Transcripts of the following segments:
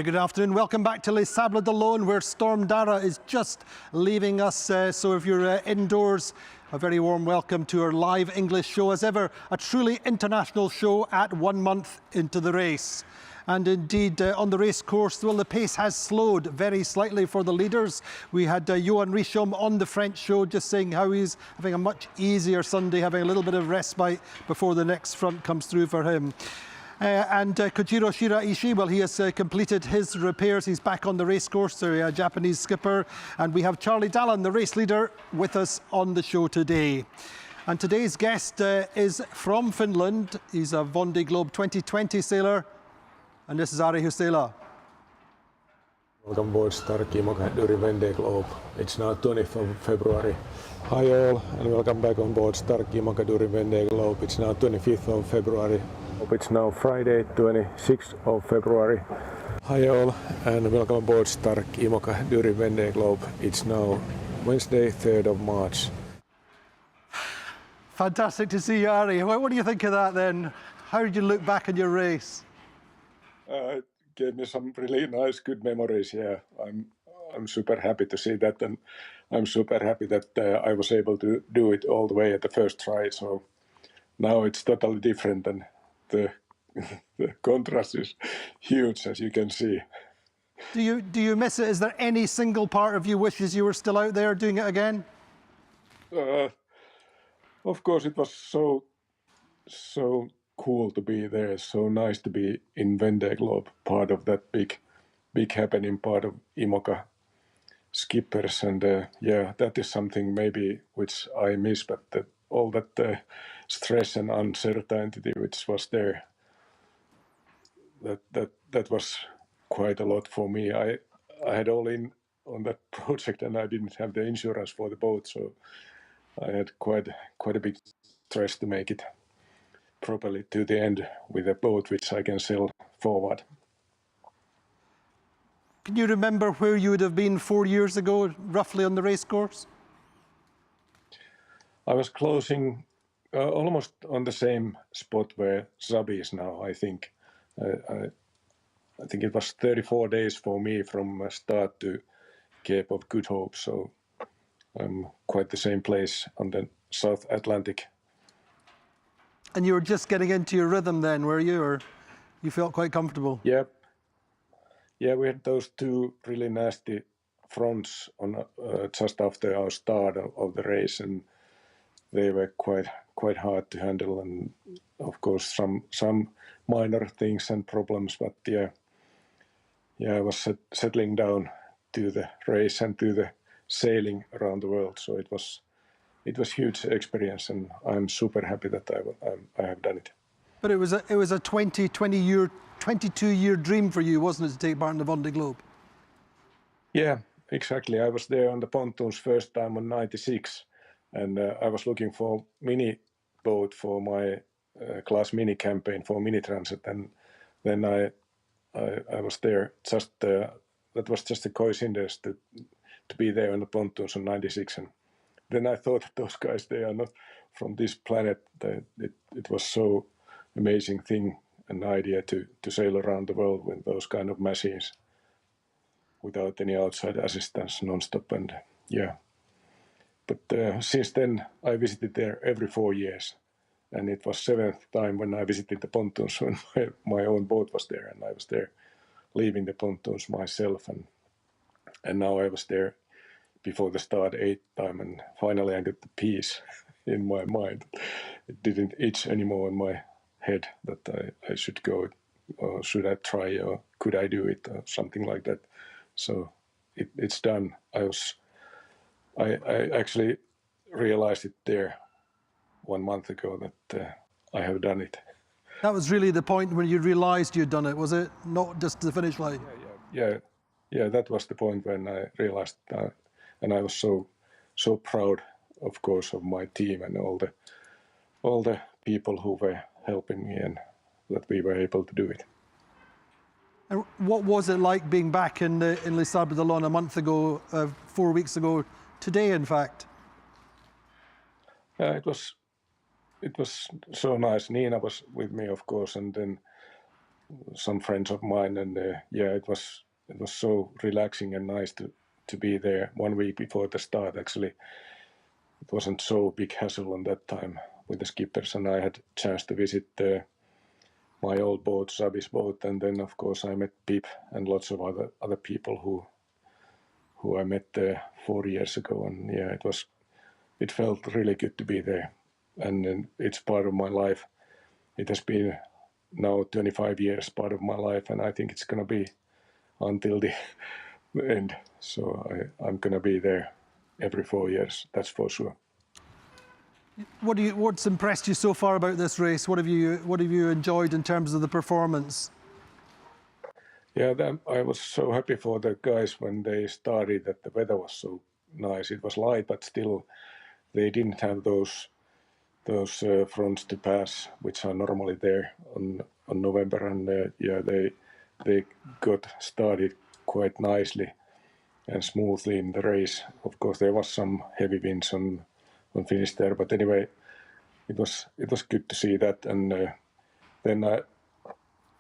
Very good afternoon. Welcome back to Les Sables d'Olonne, where Storm Dara is just leaving us. So if you're indoors, a very warm welcome to our live English show. As ever, a truly international show at 1 month into the race. And indeed, on the race course, well, the pace has slowed very slightly for the leaders. We had Johan Richomme on the French show just saying how he's having a much easier Sunday, having a little bit of respite before the next front comes through for him. And Kojiro Shiraishi, well, he has completed his repairs. He's back on the race course, a Japanese skipper. And we have Charlie Dalin, the race leader, with us on the show today. And today's guest is from Finland. He's a Vendée Globe 2020 sailor. And this is Ari Huusela. Welcome aboard Starkey during Vendée Globe. It's now 20th of February. Hi all, and welcome back on board Starkey during Vendée Globe. It's now 25th of February. It's now Friday, 26th of February. Hi all, and welcome aboard Starkey during Vendée Globe. It's now Wednesday, 3rd of March. Fantastic to see you, Ari. What do you think of that then? How did you look back on your race? It gave me some really nice, good memories. Yeah, I'm super happy to see that, and I'm super happy that I was able to do it all the way at the first try. So now it's totally different, and the contrast is huge, as you can see. Do you miss it? Is there any single part of you wishes you were still out there doing it again? Of course, it was so cool to be there. So nice to be in Vendée Globe, part of that big happening, part of IMOCA skippers, and yeah, that is something maybe which I miss. But all that stress and uncertainty which was there, that was quite a lot for me. I had all in on that project, and I didn't have the insurance for the boat, so I had quite a big stress to make it properly to the end with a boat which I can sail forward. Can you remember where you would have been 4 years ago, roughly on the race course? I was closing almost on the same spot where Zabi is now, I think. I think it was 34 days for me from start to Cape of Good Hope, so I'm quite the same place on the South Atlantic. And you were just getting into your rhythm then, were you? Or you felt quite comfortable? Yep. Yeah, we had those two really nasty fronts on just after our start of the race, and they were quite hard to handle, and of course some minor things and problems, but yeah, I was settling down to the race and to the sailing around the world, so it was huge experience, and I'm super happy that I have done it. But it was a 22-year dream for you, wasn't it, to take part in the Vendée Globe? Yeah, exactly. I was there on the pontoons first time in '96, and I was looking for mini boat for my class mini campaign for mini transit, and then I was there. Just that was just a coincidence to be there on the pontoons in '96, and then I thought that those guys, they are not from this planet. It was so amazing thing, an idea to sail around the world with those kind of machines without any outside assistance, non-stop, and yeah. But since then, I visited there every 4 years, and it was 7th time when I visited the pontoons when my own boat was there, and I was there leaving the pontoons myself, and now I was there before the start 8th time, and finally I got the peace in my mind. It didn't itch anymore in my head that I should go, or should I try, or could I do it, or something like that. So it's done. I actually realized it there 1 month ago that I have done it. That was really the point when you realized you'd done it, was it? Not just the finish line? Yeah, that was the point when I realized, and I was so proud, of course, of my team and all the people who were helping me, and that we were able to do it. And what was it like being back in Les Sables d'Olonne a month ago, 4 weeks ago, today in fact? It was so nice. Nina was with me, of course, and then some friends of mine, and yeah, it was so relaxing and nice to be there 1 week before the start. Actually, it wasn't so big hassle on that time with the skippers, and I had a chance to visit my old boat, Sabi's boat, and then of course I met Pip and lots of other people who I met 4 years ago, and yeah, it felt really good to be there, and it's part of my life. It has been now 25 years part of my life, and I think it's gonna be until the end. So I'm gonna be there every 4 years. That's for sure. What's impressed you so far about this race? What have you enjoyed in terms of the performance? Yeah, I was so happy for the guys when they started that the weather was so nice. It was light, but still they didn't have those fronts to pass, which are normally there on November, and yeah, they got started quite nicely and smoothly in the race. Of course, there was some heavy winds on finish there, but anyway, it was good to see that. And then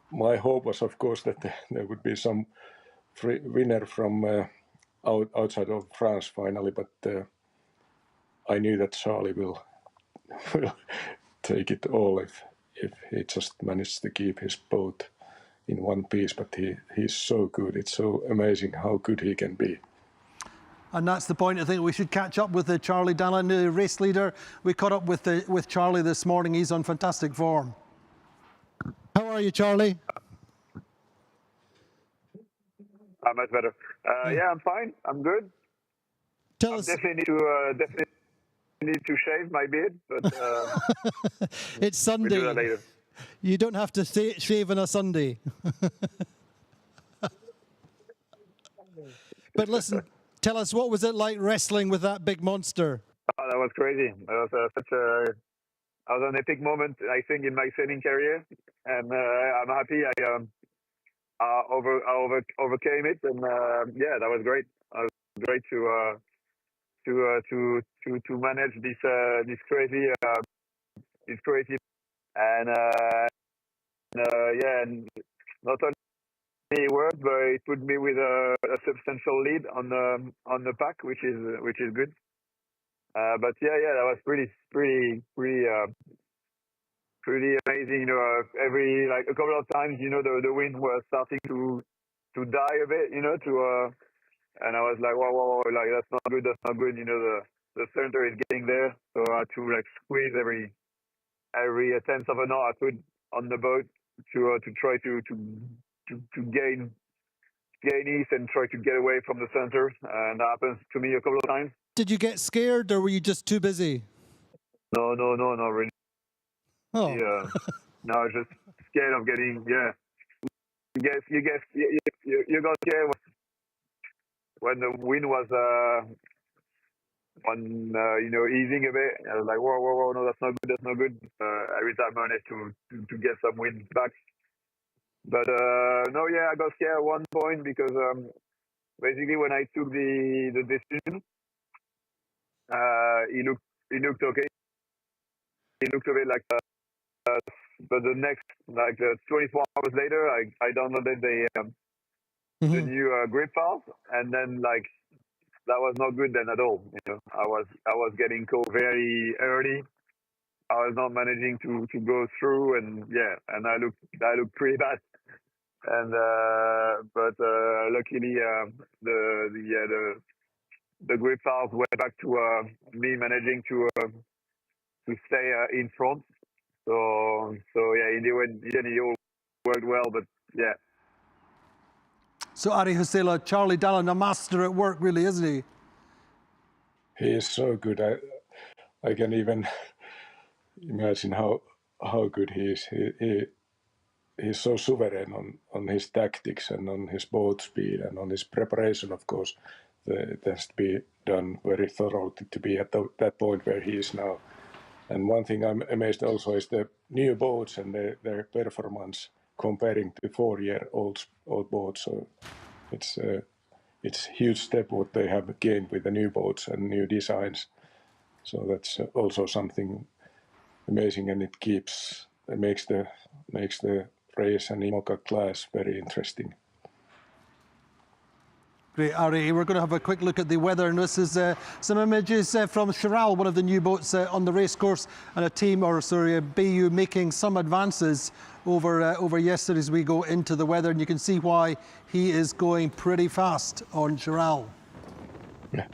my hope was, of course, that there would be some winner from outside of France finally, but I knew that Charlie will take it all if he just managed to keep his boat in one piece. But he's so good. It's so amazing how good he can be. And that's the point. I think we should catch up with Charlie Dalin, the race leader. We caught up with Charlie this morning. He's on fantastic form. How are you, Charlie? I'm much better. Yeah, I'm fine. I'm good. Tell us. Definitely need to shave my beard, but It's Sunday. we'll do that later. You don't have to shave on a Sunday. But listen, tell us, what was it like wrestling with that big monster? Oh, that was crazy. That was I was an epic moment, I think, in my sailing career, and I'm happy I overcame it, and yeah, that was great. It was great to manage this crazy and yeah, and not only it worked, but it put me with a substantial lead on the pack, which is good. But yeah, that was pretty amazing. You know, every like a couple of times, you know, the wind was starting to die a bit. You know, and I was like, whoa, like that's not good. You know, the center is getting there, so I had to like squeeze every tenth of an hour I could on the boat to try to gain east and try to get away from the center, and that happens to me a couple of times. Did you get scared, or were you just too busy? No, not really. Oh. Yeah. No, I was just scared of getting. Yeah. You got scared when the wind was you know, easing a bit. I was like, whoa, no, that's not good. Every time I managed to get some wind back. But no, yeah, I got scared at one point because basically when I took the decision, he looked okay. He looked a bit like, but the next, like 24 hours later, I downloaded the new grip files, and then like that was not good then at all. You know, I was getting caught very early. I was not managing to go through, and yeah, and I looked pretty bad. And but luckily the grip files went back to me managing to stay in front. So yeah, it all worked well, but yeah. So Ari Huusela, Charlie Dalin, a master at work, really, isn't he? He is so good. I can even imagine how good he is. He's so sovereign on his tactics and on his boat speed and on his preparation. Of course, it has to be done very thoroughly to be at that point where he is now. And one thing I'm amazed also is the new boats and their performance comparing to 4-year-old boats. So it's a huge step what they have gained with the new boats and new designs. So that's also something amazing, and it makes the race and IMOCA class very interesting. Great, Ari. We're going to have a quick look at the weather, and this is some images from Chiral, one of the new boats on the racecourse, and a team, or sorry, a BU making some advances over yesterday as we go into the weather, and you can see why he is going pretty fast on Chiral. Yeah.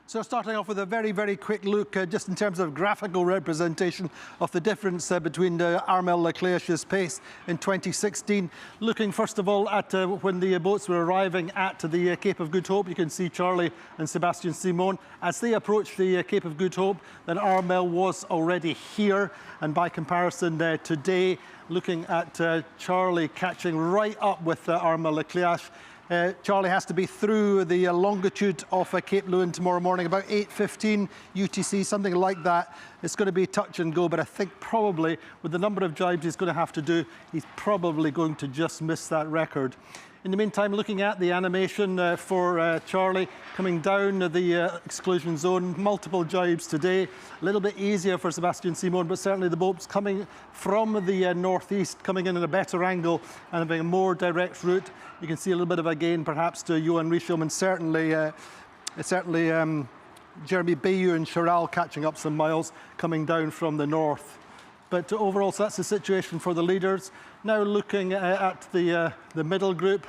So starting off with a very, very quick look just in terms of graphical representation of the difference between Armel Leclerc's pace in 2016. Looking first of all at when the boats were arriving at the Cape of Good Hope, you can see Charlie and Sebastian Simon. As they approached the Cape of Good Hope, then Armel was already here, and by comparison today, looking at Charlie catching right up with Armel Leclerc. Charlie has to be through the longitude of Cape Lewin tomorrow morning, about 8:15 UTC, something like that. It's going to be touch and go, but I think probably with the number of jibes he's going to have to do, he's probably going to just miss that record. In the meantime, looking at the animation for Charlie coming down the exclusion zone, multiple jibes today. A little bit easier for Sebastian Simon, but certainly the boats coming from the northeast, coming in at a better angle and having a more direct route. You can see a little bit of a gain perhaps to Johan Rischel, and certainly Jeremy Bayou and Chiral catching up some miles coming down from the north. But overall, so that's the situation for the leaders. Now looking at the middle group,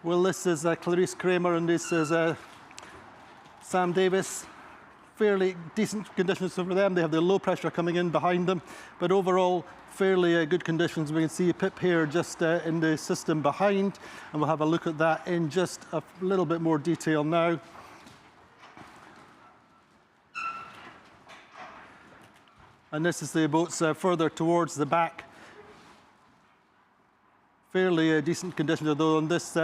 well, this is Clarice Kramer and this is Sam Davis. Fairly decent conditions for them. They have the low pressure coming in behind them, but overall fairly good conditions. We can see Pip here just in the system behind, and we'll have a look at that in just a little bit more detail now. And this is the boats further towards the back. Fairly decent conditions, although on this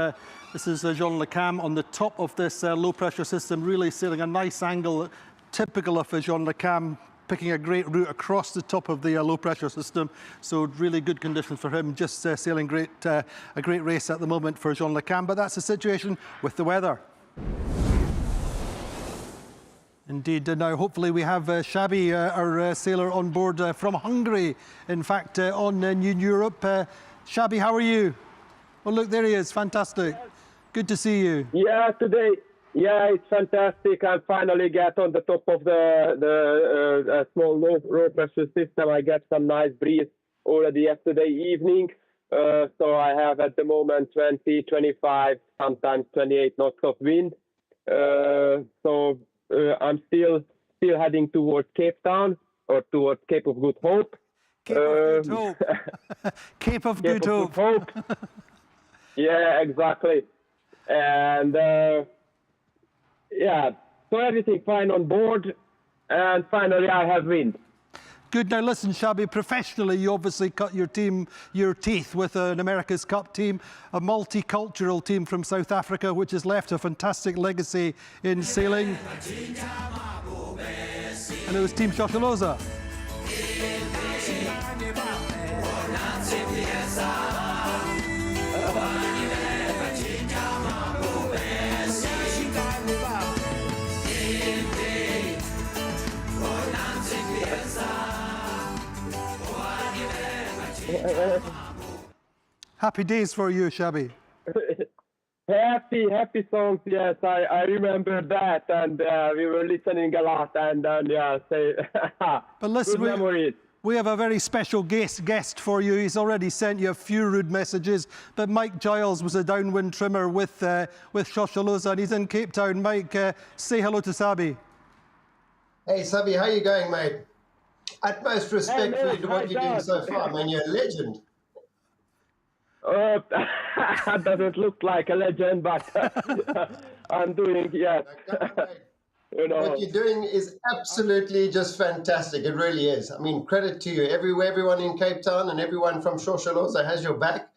is Jean Le Cam on the top of this low pressure system, really sailing a nice angle, typical of Jean Le Cam, picking a great route across the top of the low pressure system. So really good conditions for him, just sailing a great race at the moment for Jean Le Cam. But that's the situation with the weather. Indeed, now hopefully we have Shabby, our sailor on board from Hungary, in fact, on New Europe. Shabby, how are you? Oh, look, there he is. Fantastic. Good to see you. Yeah, today, it's fantastic. I finally get on the top of the small low pressure system. I get some nice breeze already yesterday evening. So I have at the moment 20, 25, sometimes 28 knots of wind. So I'm still heading towards Cape Town or towards Cape of Good Hope. Cape of Good Hope. Cape of Good Hope. Yeah, exactly. And so everything fine on board. And finally, I have wind. Good. Now listen, Shabby, professionally, you obviously cut your teeth with an America's Cup team, a multicultural team from South Africa, which has left a fantastic legacy in sailing. And it was Team Shosholoza. Happy days for you, Shabby. Happy songs, yes, I remember that, and we were listening a lot, and but listen, good memories. We have a very special guest for you. He's already sent you a few rude messages, but Mike Giles was a downwind trimmer with Shosholoza, and he's in Cape Town. Mike, say hello to Sabi. Hey, Sabi, how you going, mate? Utmost respect for you to what you're doing so far. I mean, you're a legend. Doesn't look like a legend, but I'm doing, yes. You know. What you're doing is absolutely just fantastic. It really is. I mean, credit to you. Everyone in Cape Town and everyone from Shosholoza has your back.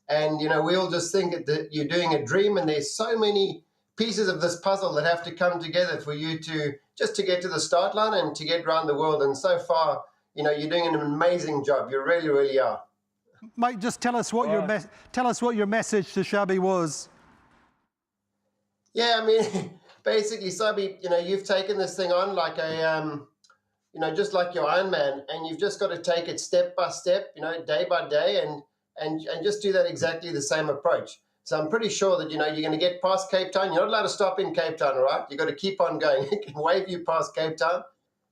And, you know, we all just think that you're doing a dream, and there's so many pieces of this puzzle that have to come together for you to get to the start line and to get around the world. And so far, you know, you're doing an amazing job. You really, really are. Mike, just tell us what your message to Shabby was. Yeah, I mean, basically, Sabi, you know, you've taken this thing on like a, you know, just like your Iron Man, and you've just got to take it step by step, you know, day by day, and just do that exactly the same approach. So I'm pretty sure that, you're going to get past Cape Town. You're not allowed to stop in Cape Town, all right? You've got to keep on going. It can wave you past Cape Town,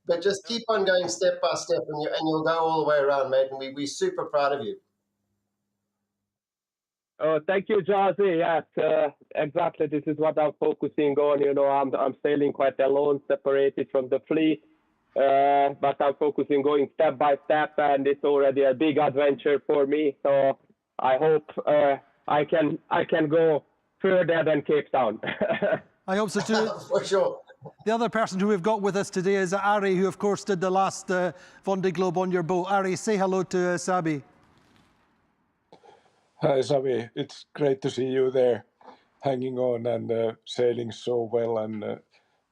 but just keep on going step by step, and you'll go all the way around, mate. And we're super proud of you. Oh, thank you, Jazzy. Yes, exactly. This is what I'm focusing on. I'm sailing quite alone, separated from the fleet, but I'm focusing going step by step, and it's already a big adventure for me. So I hope I can go further than Cape Town. I hope so too. For sure. The other person who we've got with us today is Ari, who of course did the last Vendée Globe on your boat. Ari, say hello to Sabi. Hi, Sabi. It's great to see you there, hanging on and sailing so well and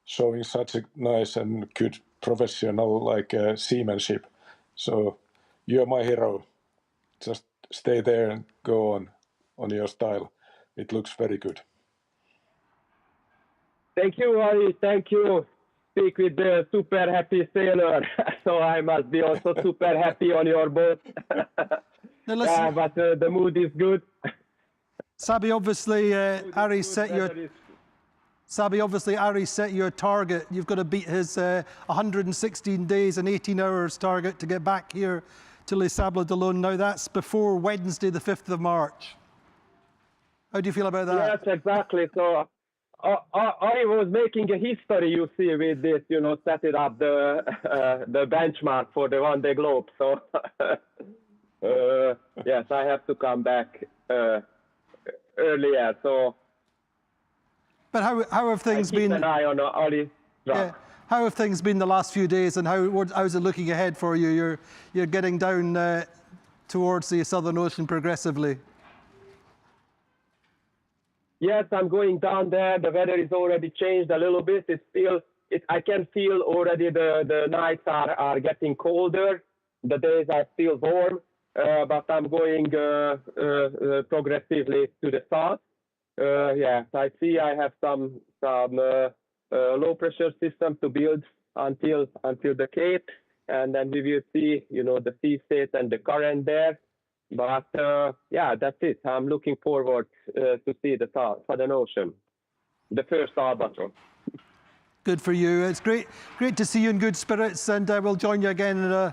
showing such a nice and good professional seamanship. So you're my hero. Just stay there and go on your style. It looks very good. Thank you, Ari. Thank you. Speak with the super happy sailor. So I must be also super happy on your boat. Now listen, but the mood is good. Sabi, obviously, Ari set you a target. You've got to beat his 116 days and 18 hours target to get back here to Les Sables d'Olonne. Now that's before Wednesday, the 5th of March. How do you feel about that? Yes, exactly. So I was making a history, you see, with this, setting up the benchmark for the Vendée Globe. So yes, I have to come back earlier. So, but how have things been? Keep an eye on Ari. Yeah. How have things been the last few days, and how's it looking ahead for you? You're getting down towards the Southern Ocean progressively. Yes, I'm going down there. The weather is already changed a little bit. I can feel already the nights are getting colder. The days are still warm, but I'm going progressively to the south. Yes, I see I have some low pressure system to build until the Cape, and then we will see, the sea state and the current there. But yeah, that's it. I'm looking forward to see the Southern Ocean, the first albatross. Good for you. It's great to see you in good spirits, and we'll join you again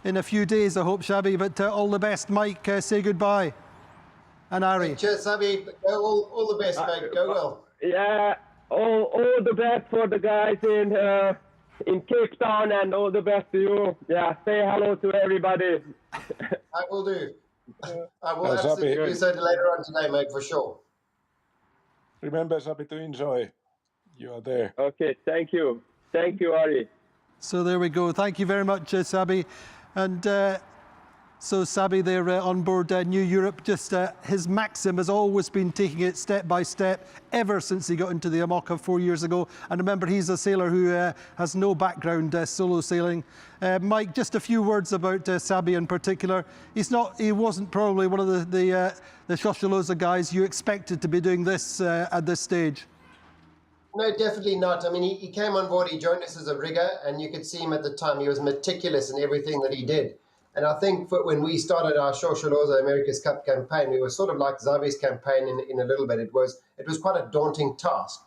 in a few days, I hope, Sabi. But all the best, Mike. Say goodbye. And Ari. Cheers, Sabi. All the best, mate. Go well. Yeah, all the best for the guys in Cape Town, and all the best to you. Yeah, say hello to everybody. I will do. I will absolutely do so later on today, mate, for sure. Remember, Sabi, to enjoy. You are there. Okay, thank you. Thank you, Ari. So there we go. Thank you very much, Sabi. And so Sabi there on board New Europe, just his maxim has always been taking it step by step ever since he got into the IMOCA 4 years ago. And remember, he's a sailor who has no background solo sailing. Mike, just a few words about Sabi in particular. He wasn't probably one of the Shosholoza guys you expected to be doing this at this stage. No, definitely not. I mean, he came on board, he joined us as a rigger, and you could see him at the time. He was meticulous in everything that he did. And I think when we started our Shosholoza America's Cup campaign, we were sort of like Xavi's campaign in a little bit. It was quite a daunting task.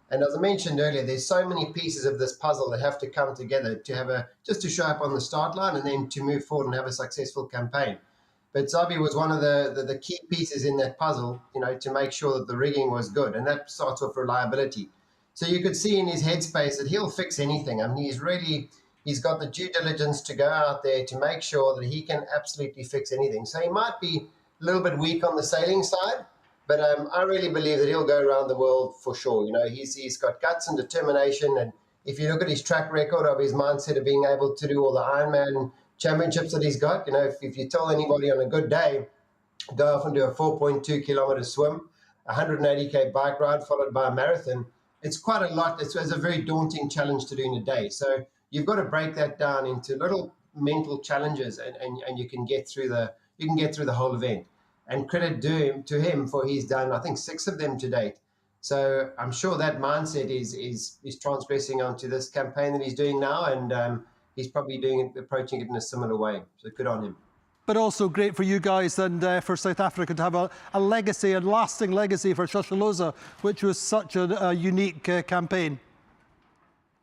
And as I mentioned earlier, there's so many pieces of this puzzle that have to come together just to show up on the start line and then to move forward and have a successful campaign. But Xavi was one of the key pieces in that puzzle, to make sure that the rigging was good. And that starts off reliability. So you could see in his headspace that he'll fix anything. I mean, he's got the due diligence to go out there to make sure that he can absolutely fix anything. So he might be a little bit weak on the sailing side, but I really believe that he'll go around the world for sure. He's got guts and determination. And if you look at his track record of his mindset of being able to do all the Ironman championships that he's got, if you tell anybody on a good day, go off and do a 4.2 kilometer swim, 180K bike ride followed by a marathon, it's quite a lot. It's a very daunting challenge to do in a day. So you've got to break that down into little mental challenges, and you can get through the whole event. And credit to him for he's done, I think, 6 of them to date. So I'm sure that mindset is transgressing onto this campaign that he's doing now, and he's probably approaching it in a similar way. So good on him. But also great for you guys and for South Africa to have a legacy, a lasting legacy for Shosholoza, which was such a unique campaign.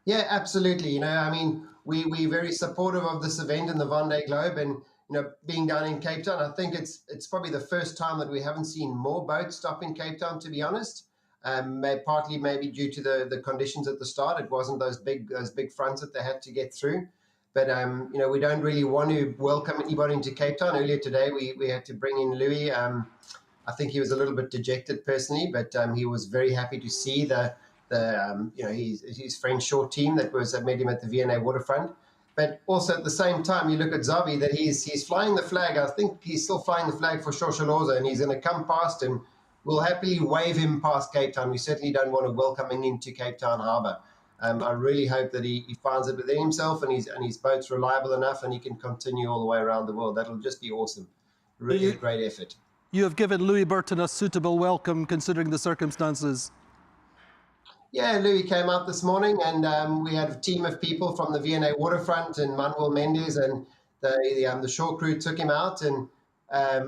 Yeah, absolutely. You know, I mean, we're very supportive of this event in the Vendée Globe, and you know, being down in Cape Town, I think it's probably the first time that we haven't seen more boats stop in Cape Town, to be honest. Partly maybe due to the conditions at the start. It wasn't those big fronts that they had to get through. But you know, we don't really want to welcome anybody into Cape Town. Earlier today, we had to bring in Louis. I think he was a little bit dejected personally, but he was very happy to see the you know, his French short team that met him at the V&A waterfront. But also at the same time, you look at Zabi, that he's flying the flag. I think he's still flying the flag for Shosholoza, and he's going to come past, and we'll happily wave him past Cape Town. We certainly don't want to welcome him into Cape Town Harbour. I really hope that he finds it within himself, and his boat's reliable enough, and he can continue all the way around the world. That'll just be awesome. Really a great effort. You have given Louis Burton a suitable welcome considering the circumstances. Yeah, Louis came out this morning, and we had a team of people from the V&A waterfront, and Manuel Mendes and the shore crew took him out, and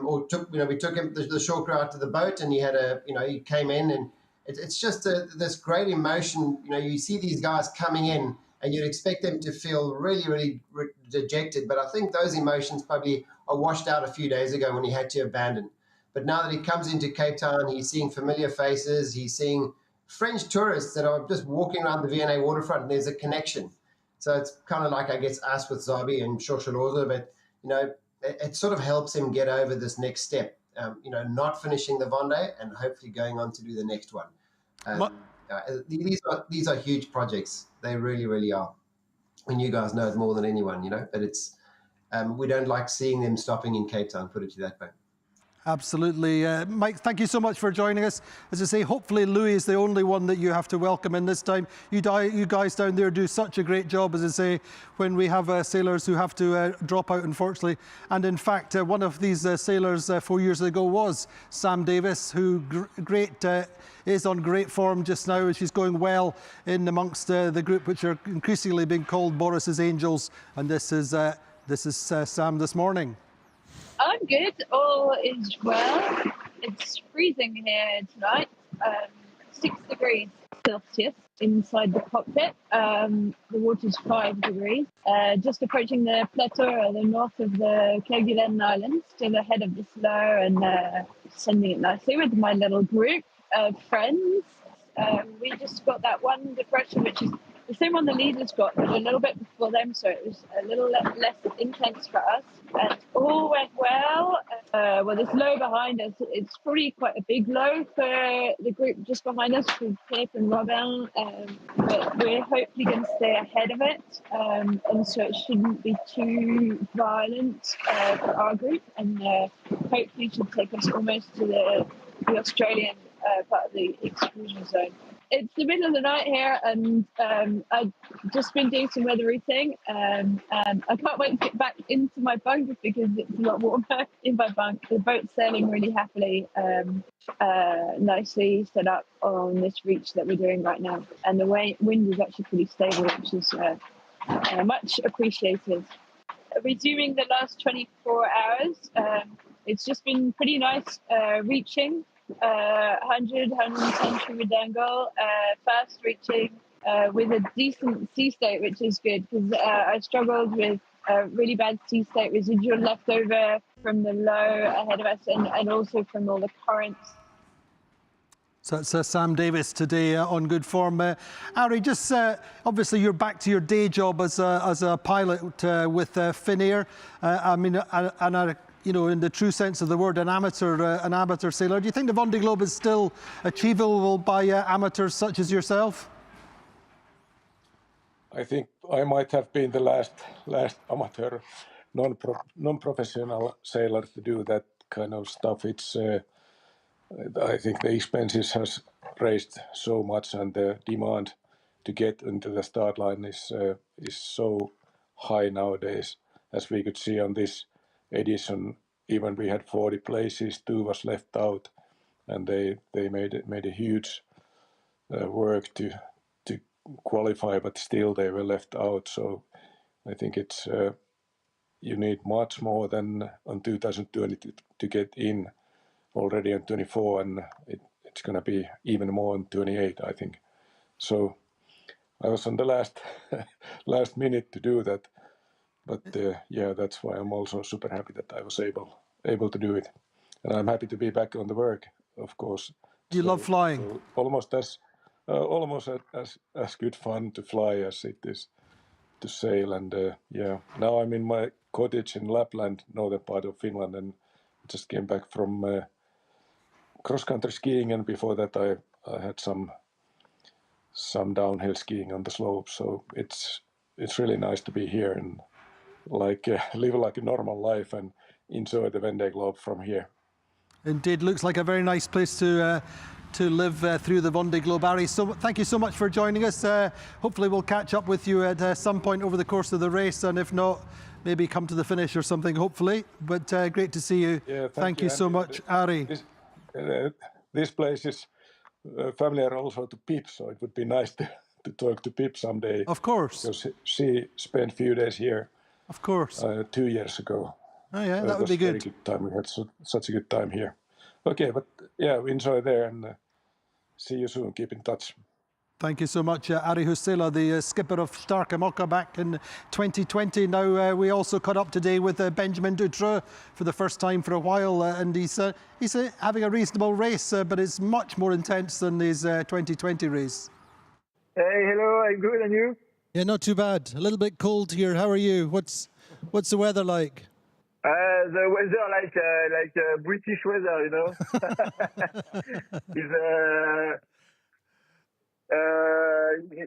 we took him the shore crew out to the boat, and he came in, and it's just this great emotion. You know, you see these guys coming in, and you'd expect them to feel really, really dejected, but I think those emotions probably are washed out a few days ago when he had to abandon. But now that he comes into Cape Town, he's seeing familiar faces, he's seeing French tourists that are just walking around the V&A waterfront, and there's a connection. So it's kind of like, I guess, us with Zabi and Shosholoza, but, you know, it sort of helps him get over this next step, you know, not finishing the Vendée and hopefully going on to do the next one. These are huge projects. They really, really are. And you guys know it more than anyone, you know, but it's, we don't like seeing them stopping in Cape Town, put it to that way. Absolutely. Mike, thank you so much for joining us. As I say, hopefully Louis is the only one that you have to welcome in this time. You guys down there do such a great job, as I say, when we have sailors who have to drop out, unfortunately. And in fact, one of these sailors 4 years ago was Sam Davies, who is on great form just now. She's going well in amongst the group, which are increasingly being called Boris's Angels. And this is Sam this morning. I'm good. All is well. It's freezing here tonight. 6 degrees Celsius inside the cockpit. The water's 5 degrees. Just approaching the plateau, the north of the Kerguelen Islands, still ahead of the slow, and sending it nicely with my little group of friends. We just got that one depression, which is the same one the leaders got, but a little bit before them, so it was a little less intense for us. And all went well. Well, this low behind us, it's probably quite a big low for the group just behind us, with Pip and Robin, but we're hopefully going to stay ahead of it, and so it shouldn't be too violent for our group, and hopefully should take us almost to the Australian part of the exclusion zone. It's the middle of the night here, and I've just been doing some weathering, and I can't wait to get back into my bunk because it's a lot warmer in my bunk. The boat's sailing really happily, nicely set up on this reach that we're doing right now, and the wind is actually pretty stable, which is much appreciated. Resuming the last 24 hours, it's just been pretty nice reaching 100, 110 true angle, fast reaching with a decent sea state, which is good because I struggled with really bad sea state residual left over from the low ahead of us, and also from all the currents. So it's Sam Davies today on good form. Ari, just obviously you're back to your day job as a pilot with Finnair. I mean, you know, in the true sense of the word, an amateur sailor. Do you think the Vendée Globe is still achievable by amateurs such as yourself? I think I might have been the last amateur non-professional sailor to do that kind of stuff. It's I think the expenses has raised so much, and the demand to get into the start line is so high nowadays. As we could see on this edition, even we had 40 places, 2 was left out, and they made a huge work to qualify, but still they were left out. So I think it's you need much more than on 2020 to get in already in 24, and it's going to be even more in 28, I think. So I was on the last last minute to do that, but yeah, that's why I'm also super happy that I was able to do it, and I'm happy to be back on the work, of course. You love flying. So almost as good fun to fly as it is to sail, and yeah, now I'm in my cottage in Lapland, northern part of Finland, and just came back from cross-country skiing, and before that I had some downhill skiing on the slopes. So it's really nice to be here and live like a normal life and enjoy the Vendée Globe from here. Indeed, looks like a very nice place to live through the Vendée Globe. Ari, so thank you so much for joining us. Hopefully we'll catch up with you at some point over the course of the race, and if not, maybe come to the finish or something, hopefully. But great to see you. Yeah, thank you so much, Ari. This place is familiar also to Pip, so it would be nice to talk to Pip someday. Of course. Because she spent a few days here. Of course. 2 years ago. Oh yeah, that would be good. Very good time. We had such a good time here. Okay, but yeah, enjoy there, and see you soon. Keep in touch. Thank you so much, Ari Huusela, the skipper of Starke Mokka back in 2020. Now we also caught up today with Benjamin Dutreux for the first time for a while, and he's having a reasonable race, but it's much more intense than his 2020 race. Hey, hello, I'm good, and you? Yeah, not too bad. A little bit cold here. How are you? What's the weather like? The weather like British weather, you know.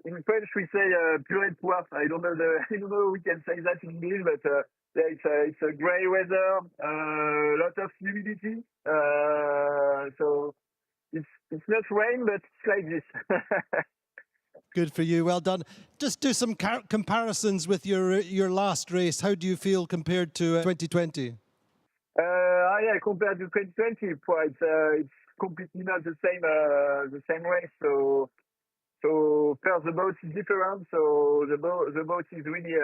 In French we say purée de poire. I don't know we can say that in English, but yeah, it's a grey weather, lot of humidity. So it's not rain, but it's like this. Good for you. Well done. Just do some comparisons with your last race. How do you feel compared to 2020? Yeah, compared to 2020, it's completely not the same race. So first, the boat is different. So the boat is really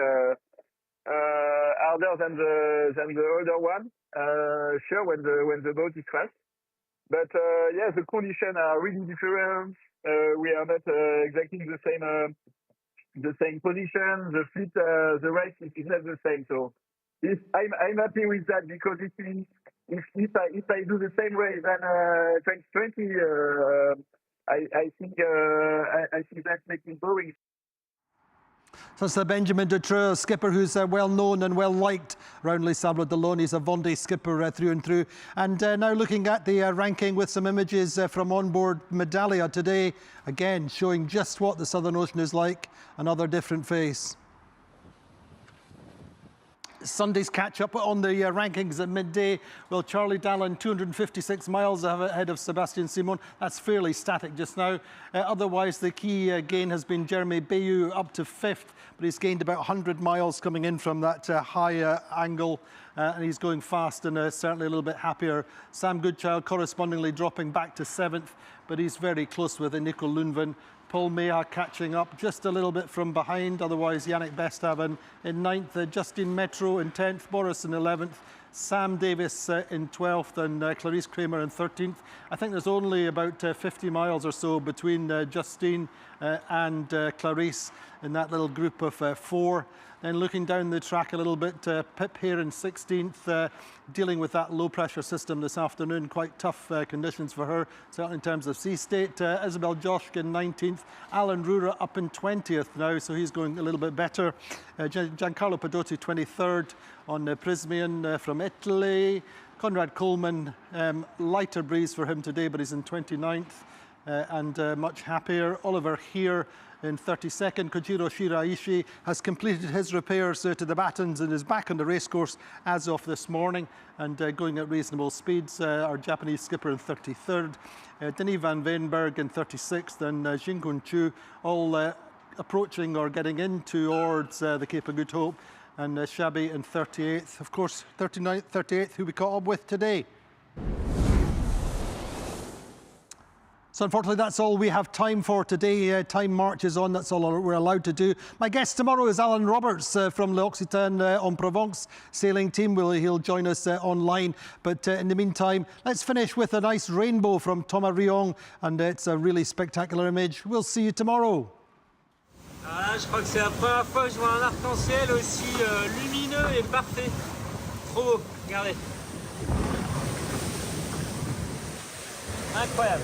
harder than the other one. Sure, when the boat is fast. But yeah, the conditions are really different. We are not exactly the same position. The fleet, the race is not the same. So I'm happy with that, because it means if I do the same race than 2020, I think that makes me boring. So it's Benjamin Dutreux, skipper who's well known and well liked around Les Sables d'Olonne. He's a Vendée skipper through and through. And now looking at the ranking with some images from onboard Medallia today, again showing just what the Southern Ocean is like, another different face. Sunday's catch-up on the rankings at midday. Well, Charlie Dalin, 256 miles ahead of Sébastien Simon. That's fairly static just now. Otherwise, the key gain has been Jeremy Bayou up to 5th, but he's gained about 100 miles coming in from that high angle, and he's going fast and certainly a little bit happier. Sam Goodchild correspondingly dropping back to 7th, but he's very close with Nico Lundven. Paul Meha catching up just a little bit from behind. Otherwise, Yannick Besthaven in 9th, Justin Metro in 10th, Boris in 11th, Sam Davis in 12th, and Clarice Kramer in 13th. I think there's only about 50 miles or so between Justine and Clarice in that little group of 4. Then looking down the track a little bit, Pip here in 16th, dealing with that low pressure system this afternoon. Quite tough conditions for her, certainly in terms of sea state. Isabel Joschke in 19th, Alan Rura up in 20th now, so he's going a little bit better. Giancarlo Padotti 23rd on Prismian from Italy. Conrad Coleman, lighter breeze for him today, but he's in 29th and much happier. Oliver here in 32nd. Kojiro Shiraishi has completed his repairs to the battens and is back on the racecourse as of this morning and going at reasonable speeds. Our Japanese skipper in 33rd. Denis van Veenberg in 36th, and Jingkun Chu all approaching or getting in towards the Cape of Good Hope, and Shabby in 38th. Of course, 39th, 38th, who we caught up with today. So unfortunately, that's all we have time for today. Time marches on. That's all we're allowed to do. My guest tomorrow is Alan Roberts from L'Occitane en Provence sailing team. He'll join us online. But in the meantime, let's finish with a nice rainbow from Thomas Riong. And it's a really spectacular image. We'll see you tomorrow. Voilà, je crois que c'est la première fois que je vois un arc-en-ciel aussi lumineux et parfait. Trop beau, regardez. Incroyable.